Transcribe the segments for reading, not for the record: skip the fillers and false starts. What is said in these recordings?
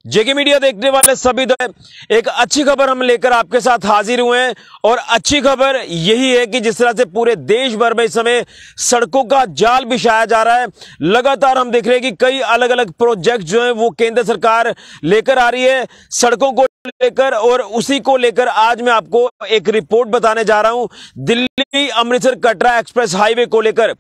जेके media देखने वाले सभी एक अच्छी खबर हम लेकर आपके साथ हाजिर हुए हैं। और अच्छी खबर यही है कि जिस तरह से पूरे देश भर में इस समय सड़कों का जाल बिछाया जा रहा है, लगातार हम देख रहे हैं कि कई अलग अलग प्रोजेक्ट जो हैं वो केंद्र सरकार लेकर आ रही है सड़कों को लेकर। और उसी को लेकर आज मैं आपको एक रिपोर्ट बताने जा रहा हूं दिल्ली अमृतसर कटरा एक्सप्रेस हाईवे को लेकर।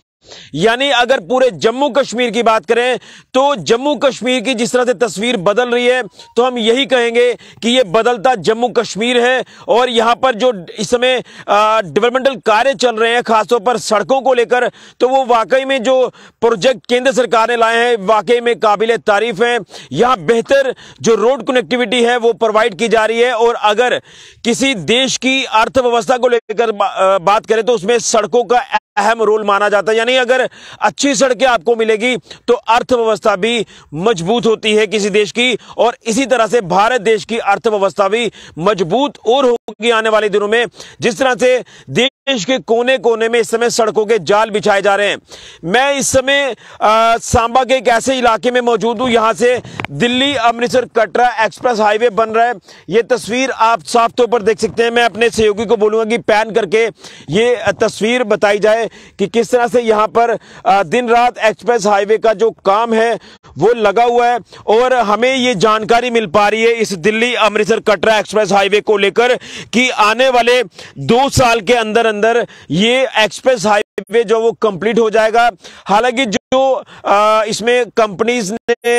यानी अगर पूरे जम्मू कश्मीर की बात करें तो जम्मू कश्मीर की जिस तरह से तस्वीर बदल रही है तो हम यही कहेंगे कि यह बदलता जम्मू कश्मीर है। और यहां पर जो इस समय डेवलपमेंटल कार्य चल रहे हैं खासतौर पर सड़कों को लेकर, तो वो वाकई में जो प्रोजेक्ट केंद्र सरकार ने लाए हैं वाकई में काबिल तारीफ है। यहां बेहतर जो रोड कनेक्टिविटी है वो प्रोवाइड की जा रही है। और अगर किसी देश की अर्थव्यवस्था को लेकर बात करें तो उसमें सड़कों का अहम रोल माना जाता है। यानी अगर अच्छी सड़कें आपको मिलेगी तो अर्थव्यवस्था भी मजबूत होती है किसी देश की, और इसी तरह से भारत देश की अर्थव्यवस्था भी मजबूत और होगी आने वाले दिनों में। जिस तरह से देश के कोने कोने में इस समय सड़कों के जाल बिछाए जा रहे हैं। मैं इस समय सांबा के एक ऐसे इलाके में मौजूद हूं, यहां से दिल्ली अमृतसर कटरा एक्सप्रेस हाईवे बन रहा है। यह तस्वीर आप साफ तौर पर देख सकते हैं। मैं अपने सहयोगी को बोलूंगा कि पैन करके ये तस्वीर बताई जाए कि किस तरह से यहां पर दिन रात एक्सप्रेस हाईवे का जो काम है वो लगा हुआ है। और हमें ये जानकारी मिल पा रही है इस दिल्ली अमृतसर कटरा एक्सप्रेस हाईवे को लेकर कि आने वाले 2 साल के अंदर अंदर ये एक्सप्रेस हाईवे जो वो कंप्लीट हो जाएगा। हालांकि जो इसमें कंपनीज ने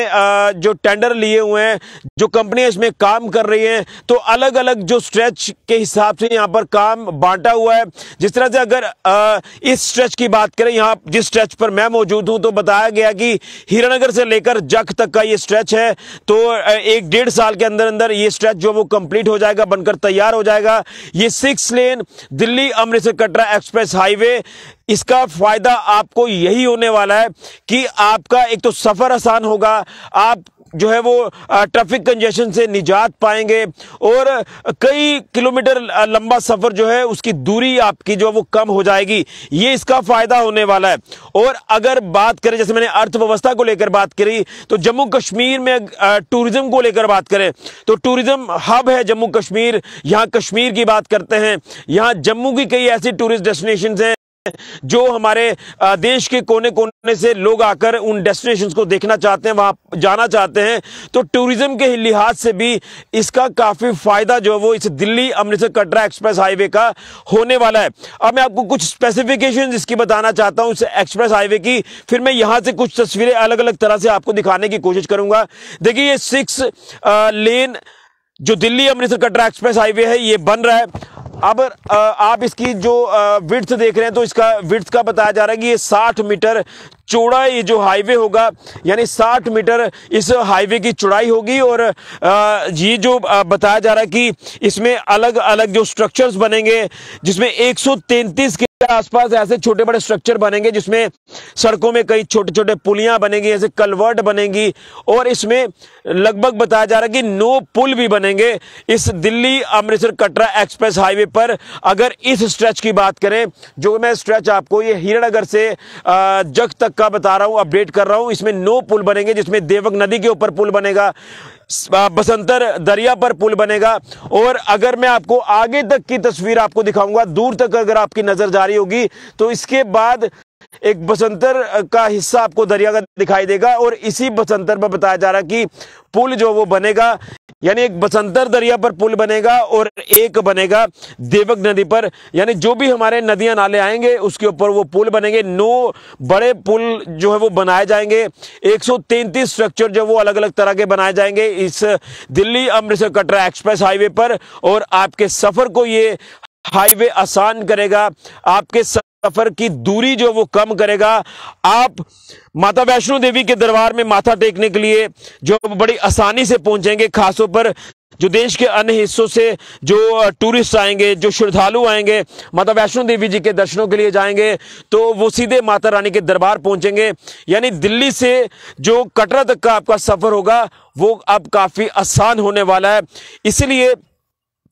जो टेंडर लिए हुए हैं, जो कंपनियां इसमें काम कर रही हैं, तो अलग अलग जो स्ट्रेच के हिसाब से यहां पर काम बांटा हुआ है। जिस तरह से अगर इस स्ट्रेच की बात करें, यहां जिस स्ट्रेच पर मैं मौजूद हूं, तो बताया गया कि हीरानगर से लेकर जख तक का ये स्ट्रेच है। तो 1-1.5 साल के अंदर अंदर ये स्ट्रेच जो वो कंप्लीट हो जाएगा, बनकर तैयार हो जाएगा। ये 6 लेन दिल्ली अमृतसर कटरा एक्सप्रेस हाईवे, इसका फायदा आपको यही होने वाला है कि आपका एक तो सफर आसान होगा, आप जो है वो ट्रैफिक कंजेशन से निजात पाएंगे, और कई किलोमीटर लंबा सफर जो है उसकी दूरी आपकी जो वो कम हो जाएगी। ये इसका फायदा होने वाला है। और अगर बात करें, जैसे मैंने अर्थव्यवस्था को लेकर बात करी, तो जम्मू कश्मीर में टूरिज्म को लेकर बात करें तो टूरिज्म हब है जम्मू कश्मीर। यहां कश्मीर की बात करते हैं, यहां जम्मू की कई ऐसी टूरिस्ट डेस्टिनेशंस हैं जो हमारे देश के कोने कोने से लोग आकर उन डेस्टिनेशंस को देखना चाहते हैं, वहां जाना चाहते हैं। तो टूरिज्म के लिहाज से भी इसका काफी फायदा जो है वो इस दिल्ली अमृतसर कटरा एक्सप्रेस हाईवे का होने वाला है। अब मैं आपको कुछ स्पेसिफिकेशंस इसकी बताना चाहता हूं इस एक्सप्रेस हाईवे की, फिर मैं यहां से कुछ तस्वीरें अलग अलग तरह से आपको दिखाने की कोशिश करूंगा। देखिए, ये 6 लेन जो दिल्ली अमृतसर कटरा एक्सप्रेस हाईवे है ये बन रहा है। अब आप इसकी जो विड्थ देख रहे हैं तो इसका विड्थ का बताया जा रहा है कि ये 60 मीटर चौड़ा ये जो हाईवे होगा, यानी 60 मीटर इस हाईवे की चौड़ाई होगी। और ये जो बताया जा रहा है कि इसमें अलग अलग जो स्ट्रक्चर्स बनेंगे, जिसमें 133 के आसपास ऐसे छोटे बड़े स्ट्रक्चर बनेंगे, जिसमें सड़कों में कई छोटे छोटे पुलियां बनेंगी, ऐसे कलवर्ट बनेंगी। और इसमें लगभग बताया जा रहा है कि 9 पुल भी बनेंगे इस दिल्ली अमृतसर कटरा एक्सप्रेस हाईवे पर। अगर इस स्ट्रेच की बात करें, जो मैं स्ट्रेच आपको ये हीरानगर से जख तक का बता रहा हूं, अपडेट कर रहा हूं, इसमें 9 पुल बनेंगे, जिसमें देवक नदी के ऊपर पुल बनेगा, बसंतर दरिया पर पुल बनेगा। और अगर मैं आपको आगे तक की तस्वीर आपको दिखाऊंगा, दूर तक अगर आपकी नजर जारी होगी तो इसके बाद एक बसंतर का हिस्सा आपको दरिया का दिखाई देगा। और इसी बसंतर पर बताया जा रहा है कि पुल जो वो बनेगा, यानी एक बसंतर दरिया पर पुल बनेगा और एक बनेगा देवक नदी पर। यानी जो भी हमारे नदियां नाले आएंगे उसके ऊपर वो पुल बनेंगे। 9 बड़े पुल जो है वो बनाए जाएंगे। 133 स्ट्रक्चर जो वो अलग अलग तरह के बनाए जाएंगे इस दिल्ली अमृतसर कटरा एक्सप्रेस हाईवे पर। और आपके सफर को ये हाईवे आसान करेगा, आपके सफर की दूरी जो वो कम करेगा। आप माता वैष्णो देवी के दरबार में माथा टेकने के लिए जो बड़ी आसानी से पहुंचेंगे। खासतौर पर जो देश के अन्य हिस्सों से जो टूरिस्ट आएंगे, जो श्रद्धालु आएंगे, माता वैष्णो देवी जी के दर्शनों के लिए जाएंगे, तो वो सीधे माता रानी के दरबार पहुंचेंगे। यानी दिल्ली से जो कटरा तक का आपका सफर होगा वो अब काफी आसान होने वाला है। इसलिए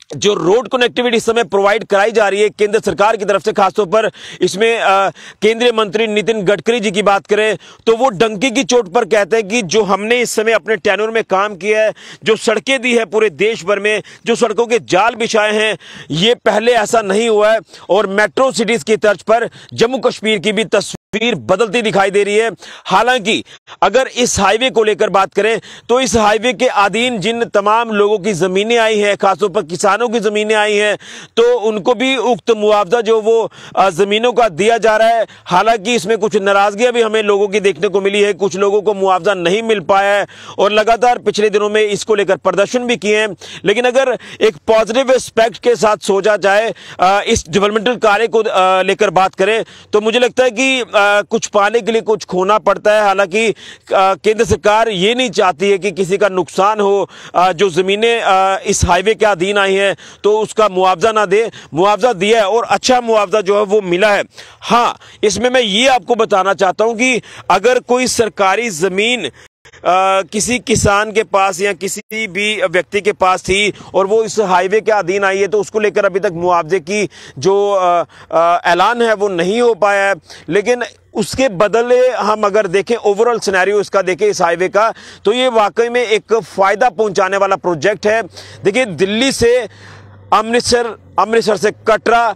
जो रोड कनेक्टिविटी इस समय प्रोवाइड कराई जा रही है केंद्र सरकार की तरफ से, खासतौर पर इसमें केंद्रीय मंत्री नितिन गडकरी जी की बात करें तो वो डंकी की चोट पर कहते हैं कि जो हमने इस समय अपने टेन्योर में काम किया है, जो सड़कें दी है पूरे देश भर में, जो सड़कों के जाल बिछाए हैं, ये पहले ऐसा नहीं हुआ है। और मेट्रो सिटीज की तर्ज पर जम्मू कश्मीर की भी तस्वीर बदलती दिखाई दे रही है। हालांकि अगर इस हाईवे को लेकर बात करें तो इस हाईवे के अधीन जिन तमाम लोगों की जमीनें आई हैं, खासतौर पर किसानों की जमीनें आई हैं, तो उनको भी उक्त मुआवजा जो वो जमीनों का दिया जा रहा है। हालांकि इसमें कुछ नाराजगियां भी हमें लोगों की देखने को मिली है, कुछ लोगों को मुआवजा नहीं मिल पाया है और लगातार पिछले दिनों में इसको लेकर प्रदर्शन भी किए हैं। लेकिन अगर एक पॉजिटिव एस्पेक्ट के साथ सोचा जाए, इस डेवलपमेंटल कार्य को लेकर बात करें तो मुझे लगता है कि कुछ पाने के लिए कुछ खोना पड़ता है। हालांकि केंद्र सरकार ये नहीं चाहती है कि किसी का नुकसान हो, जो जमीनें इस हाईवे के अधीन आई हैं तो उसका मुआवजा ना दे। मुआवजा दिया है और अच्छा मुआवजा जो है वो मिला है। हाँ, इसमें मैं ये आपको बताना चाहता हूं कि अगर कोई सरकारी जमीन किसी किसान के पास या किसी भी व्यक्ति के पास थी और वो इस हाईवे के अधीन आई है तो उसको लेकर अभी तक मुआवजे की जो ऐलान है वो नहीं हो पाया है। लेकिन उसके बदले हम अगर देखें, ओवरऑल सिनेरियो इसका देखें इस हाईवे का, तो ये वाकई में एक फायदा पहुंचाने वाला प्रोजेक्ट है। देखिए, दिल्ली से अमृतसर, अमृतसर से कटरा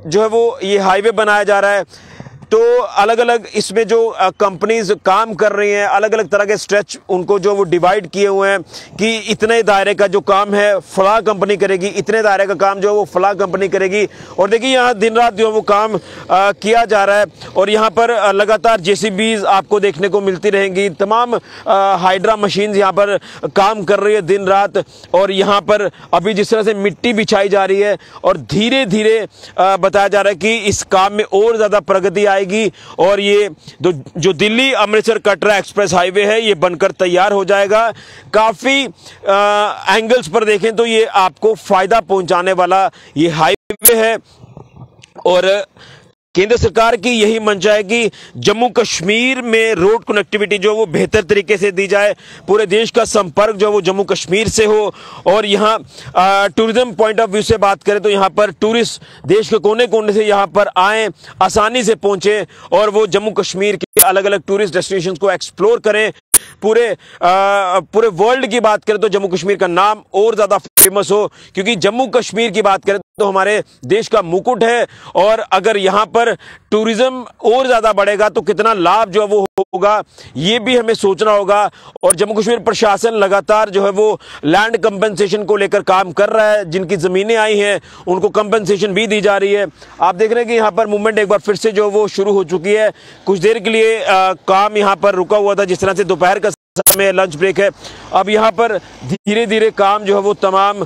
जो है वो ये हाईवे बनाया जा रहा है। तो अलग अलग इसमें जो कंपनीज काम कर रही हैं, अलग अलग तरह के स्ट्रेच उनको जो वो डिवाइड किए हुए हैं कि इतने दायरे का जो काम है फलां कंपनी करेगी, इतने दायरे का काम जो है वो फलां कंपनी करेगी। और देखिए, यहाँ दिन रात जो है वो काम किया जा रहा है और यहाँ पर लगातार जेसीबीज आपको देखने को मिलती रहेंगी। तमाम हाइड्रा मशीन यहाँ पर काम कर रही है दिन रात। और यहाँ पर अभी जिस तरह से मिट्टी बिछाई जा रही है और धीरे धीरे बताया जा रहा है कि इस काम में और ज़्यादा प्रगति आएगी और ये जो दिल्ली अमृतसर कटरा एक्सप्रेस हाईवे है ये बनकर तैयार हो जाएगा। काफी एंगल्स पर देखें तो ये आपको फायदा पहुंचाने वाला ये हाईवे है और केंद्र सरकार की यही मंशा है कि जम्मू कश्मीर में रोड कनेक्टिविटी जो वो बेहतर तरीके से दी जाए, पूरे देश का संपर्क जो वो जम्मू कश्मीर से हो। और यहाँ टूरिज्म पॉइंट ऑफ व्यू से बात करें तो यहाँ पर टूरिस्ट देश के कोने कोने से यहाँ पर आए, आसानी से पहुंचे और वो जम्मू कश्मीर के अलग अलग टूरिस्ट डेस्टिनेशन को एक्सप्लोर करें। पूरे वर्ल्ड की बात करें तो जम्मू कश्मीर का नाम और ज्यादा फेमस हो, क्योंकि जम्मू कश्मीर की बात करें तो हमारे देश का मुकुट है। और अगर यहाँ पर टूरिज्म और ज्यादा बढ़ेगा तो कितना लाभ जो है वो होगा, ये भी हमें सोचना होगा। और जम्मू कश्मीर प्रशासन लगातार जो है वो लैंड कंपनसेशन को लेकर काम कर रहा है। जिनकी जमीनें आई हैं उनको कंपनसेशन भी दी जा रही है। आप देख रहे हैं कि यहाँ पर मूवमेंट एक बार फिर से जो वो शुरू हो चुकी है। कुछ देर के लिए काम यहाँ पर रुका हुआ था, जिस तरह से दोपहर का समय लंच ब्रेक है। अब यहाँ पर धीरे धीरे काम जो है वो तमाम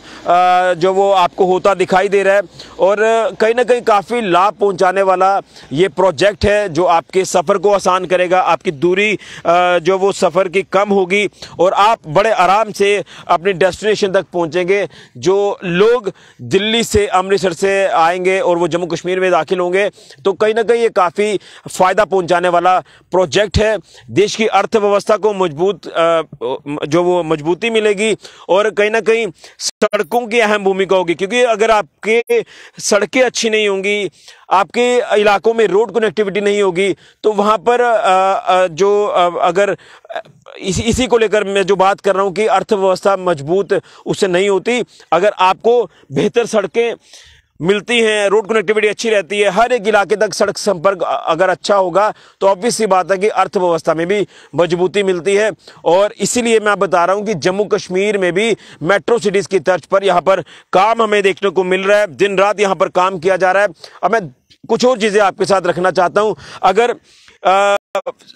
जो वो आपको होता दिखाई दे रहा है और कहीं ना कहीं काफ़ी लाभ पहुंचाने वाला ये प्रोजेक्ट है जो आपके सफ़र को आसान करेगा। आपकी दूरी जो वो सफ़र की कम होगी और आप बड़े आराम से अपनी डेस्टिनेशन तक पहुंचेंगे। जो लोग दिल्ली से अमृतसर से आएंगे और वो जम्मू कश्मीर में दाखिल होंगे तो कहीं ना कहीं ये काफ़ी फ़ायदा पहुंचाने वाला प्रोजेक्ट है। देश की अर्थव्यवस्था को जो वो मजबूती मिलेगी और कहीं ना कहीं सड़कों की अहम भूमिका होगी, क्योंकि अगर आपके सड़कें अच्छी नहीं होंगी, आपके इलाकों में रोड कनेक्टिविटी नहीं होगी तो वहां पर अगर इसी को लेकर मैं जो बात कर रहा हूं कि अर्थव्यवस्था मजबूत उससे नहीं होती। अगर आपको बेहतर सड़कें मिलती हैं, रोड कनेक्टिविटी अच्छी रहती है, हर एक इलाके तक सड़क संपर्क अगर अच्छा होगा तो ऑब्वियस सी बात है कि अर्थव्यवस्था में भी मजबूती मिलती है। और इसीलिए मैं बता रहा हूं कि जम्मू कश्मीर में भी मेट्रो सिटीज की तर्ज पर यहां पर काम हमें देखने को मिल रहा है। दिन रात यहां पर काम किया जा रहा है। अब मैं कुछ और चीजें आपके साथ रखना चाहता हूं। अगर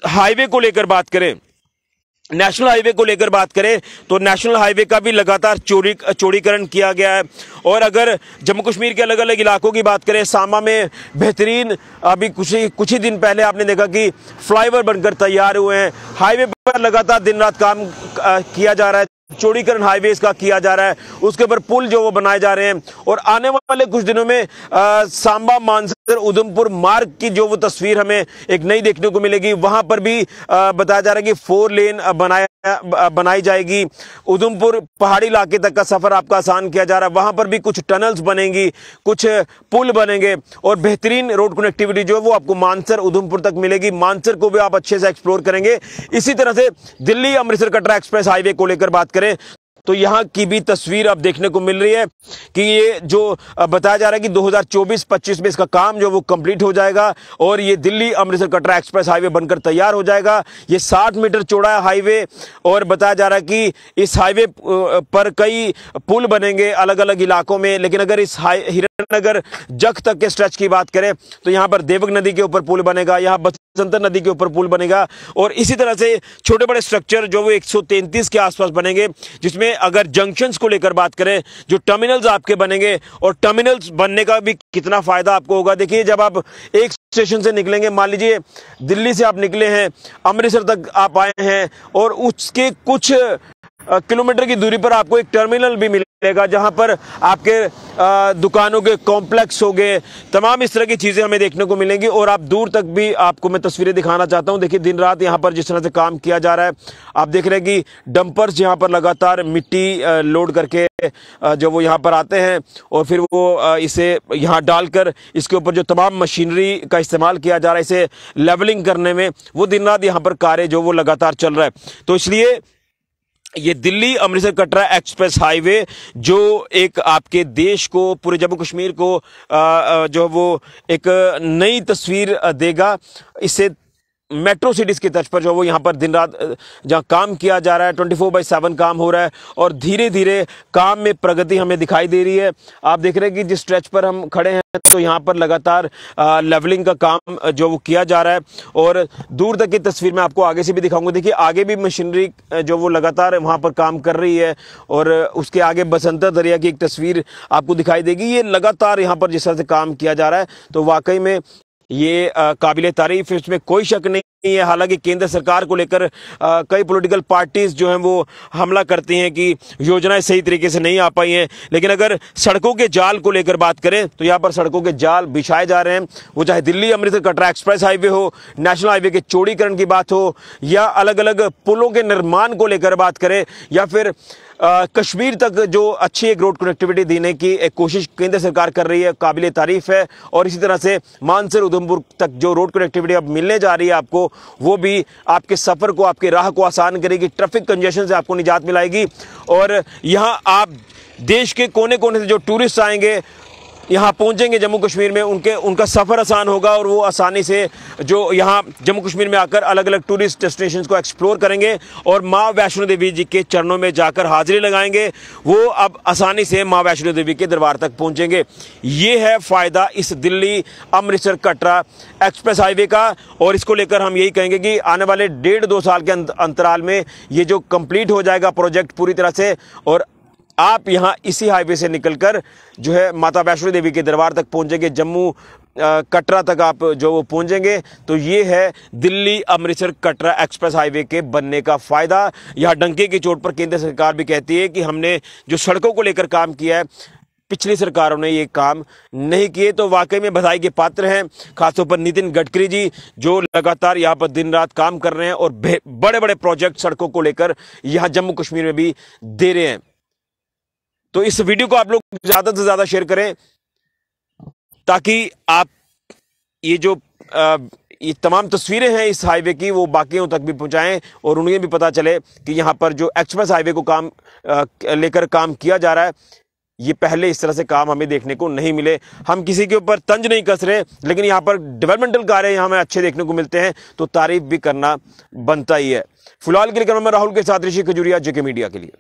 हाईवे को लेकर बात करें, नेशनल हाईवे को लेकर बात करें तो नेशनल हाईवे का भी लगातार चौड़ीकरण किया गया है। और अगर जम्मू कश्मीर के अलग अलग इलाकों की बात करें, सामा में बेहतरीन अभी कुछ ही दिन पहले आपने देखा कि फ्लाईओवर बनकर तैयार हुए हैं। हाईवे पर लगातार दिन रात काम किया जा रहा है। चौड़ीकरण हाईवे इसका किया जा रहा है, उसके ऊपर पुल जो वो बनाए जा रहे हैं। और आने वाले कुछ दिनों में सांबा मानसर उधमपुर मार्ग की जो वो तस्वीर हमें एक नई देखने को मिलेगी। वहां पर भी बताया जा रहा है कि 4 लेन बनाई जाएगी। उधमपुर पहाड़ी इलाके तक का सफर आपका आसान किया जा रहा है। वहां पर भी कुछ टनल्स बनेंगी, कुछ पुल बनेंगे और बेहतरीन रोड कनेक्टिविटी जो है वो आपको मानसर उधमपुर तक मिलेगी। मानसर को भी आप अच्छे से एक्सप्लोर करेंगे। इसी तरह से दिल्ली अमृतसर कटरा एक्सप्रेस हाईवे को लेकर बात करें तो यहां की भी तस्वीर अब देखने को मिल रही है कि ये जो बताया जा रहा है कि 2024-25 में इसका काम जो वो कंप्लीट हो जाएगा और ये दिल्ली अमृतसर कटरा एक्सप्रेस हाईवे बनकर तैयार हो जाएगा। ये 60 मीटर चौड़ा है हाईवे और बताया जा रहा है कि इस हाईवे पर कई पुल बनेंगे अलग अलग इलाकों में। लेकिन अगर इस हिरनगर जख तक के स्ट्रेच की बात करें तो यहां पर देवक नदी के ऊपर पुल बनेगा, यहां बसंतर नदी के ऊपर पुल बनेगा और इसी तरह से छोटे बड़े स्ट्रक्चर जो वो 133 के आसपास बनेंगे, जिसमें अगर जंक्शंस को लेकर बात करें जो टर्मिनल्स आपके बनेंगे और टर्मिनल्स बनने का भी कितना फायदा आपको होगा। देखिए जब आप एक स्टेशन से निकलेंगे, मान लीजिए दिल्ली से आप निकले हैं, अमृतसर तक आप आए हैं और उसके कुछ किलोमीटर की दूरी पर आपको एक टर्मिनल भी मिलेगा जहां पर आपके दुकानों के कॉम्प्लेक्स हो गए, तमाम इस तरह की चीजें हमें देखने को मिलेंगी। और आप दूर तक भी आपको मैं तस्वीरें दिखाना चाहता हूं। देखिए दिन रात यहां पर जिस तरह से काम किया जा रहा है, आप देख रहे हैं कि डंपर्स यहां पर लगातार मिट्टी लोड करके जो वो यहां पर आते हैं और फिर वो इसे यहां डालकर इसके ऊपर जो तमाम मशीनरी का इस्तेमाल किया जा रहा है इसे लेवलिंग करने में, वो दिन रात यहां पर कार्य जो वो लगातार चल रहा है। तो इसलिए ये दिल्ली अमृतसर कटरा एक्सप्रेस हाईवे जो एक आपके देश को, पूरे जम्मू कश्मीर को जो वो एक नई तस्वीर देगा। इससे मेट्रो सिटीज की तर्ज पर जो वो यहाँ पर दिन रात जहाँ काम किया जा रहा है 24/7 काम हो रहा है और धीरे धीरे काम में प्रगति हमें दिखाई दे रही है। आप देख रहे हैं कि जिस स्ट्रेच पर हम खड़े हैं तो यहाँ पर लगातार लेवलिंग का काम जो वो किया जा रहा है और दूर तक की तस्वीर मैं आपको आगे से भी दिखाऊंगा। देखिए आगे भी मशीनरी जो वो लगातार वहाँ पर काम कर रही है और उसके आगे बसंतर दरिया की एक तस्वीर आपको दिखाई देगी। ये लगातार यहाँ पर जिस तरह से काम किया जा रहा है तो वाकई में ये काबिले तारीफ है, इसमें कोई शक नहीं है। हालांकि केंद्र सरकार को लेकर कई पॉलिटिकल पार्टीज जो हैं वो हमला करती हैं कि योजनाएं सही तरीके से नहीं आ पाई हैं, लेकिन अगर सड़कों के जाल को लेकर बात करें तो यहाँ पर सड़कों के जाल बिछाए जा रहे हैं। वो चाहे दिल्ली अमृतसर कटरा एक्सप्रेस हाईवे हो, नेशनल हाईवे के चौड़ीकरण की बात हो या अलग अलग पुलों के निर्माण को लेकर बात करें या फिर कश्मीर तक जो अच्छी एक रोड कनेक्टिविटी देने की एक कोशिश केंद्र सरकार कर रही है, काबिले तारीफ है। और इसी तरह से मानसर उधमपुर तक जो रोड कनेक्टिविटी अब मिलने जा रही है आपको, वो भी आपके सफर को, आपके राह को आसान करेगी, ट्रैफिक कंजेशन से आपको निजात मिलाएगी। और यहां आप देश के कोने कोने से जो टूरिस्ट आएंगे, यहाँ पहुंचेंगे जम्मू कश्मीर में, उनका सफ़र आसान होगा और वो आसानी से जो यहाँ जम्मू कश्मीर में आकर अलग अलग टूरिस्ट डेस्टिनेशंस को एक्सप्लोर करेंगे और माँ वैष्णो देवी जी के चरणों में जाकर हाजिरी लगाएंगे। वो अब आसानी से माँ वैष्णो देवी के दरबार तक पहुंचेंगे। ये है फ़ायदा इस दिल्ली अमृतसर कटरा एक्सप्रेस हाईवे का और इसको लेकर हम यही कहेंगे कि आने वाले 1.5-2 साल के अंतराल में ये जो कंप्लीट हो जाएगा प्रोजेक्ट पूरी तरह से और आप यहां इसी हाईवे से निकलकर जो है माता वैष्णो देवी के दरबार तक पहुंचेंगे, जम्मू कटरा तक आप जो वो पहुंचेंगे। तो ये है दिल्ली अमृतसर कटरा एक्सप्रेस हाईवे के बनने का फायदा। यहां डंके की चोट पर केंद्र सरकार भी कहती है कि हमने जो सड़कों को लेकर काम किया है, पिछली सरकारों ने ये काम नहीं किए। तो वाकई में बधाई के पात्र हैं, खासतौर पर नितिन गडकरी जी जो लगातार यहाँ पर दिन रात काम कर रहे हैं और बड़े बड़े प्रोजेक्ट सड़कों को लेकर यहाँ जम्मू कश्मीर में भी दे रहे हैं। तो इस वीडियो को आप लोग ज्यादा से ज्यादा शेयर करें ताकि आप ये जो ये तमाम तस्वीरें हैं इस हाईवे की वो बाकियों तक भी पहुंचाएं और उन्हें भी पता चले कि यहाँ पर जो एक्सप्रेस हाईवे को काम लेकर काम किया जा रहा है, ये पहले इस तरह से काम हमें देखने को नहीं मिले। हम किसी के ऊपर तंज नहीं कस रहे, लेकिन यहाँ पर डेवलपमेंटल कार्य यहाँ हमें अच्छे देखने को मिलते हैं तो तारीफ भी करना बनता ही है। फिलहाल के लिए मैं राहुल के साथ ऋषि खजूरिया, जेके मीडिया के लिए।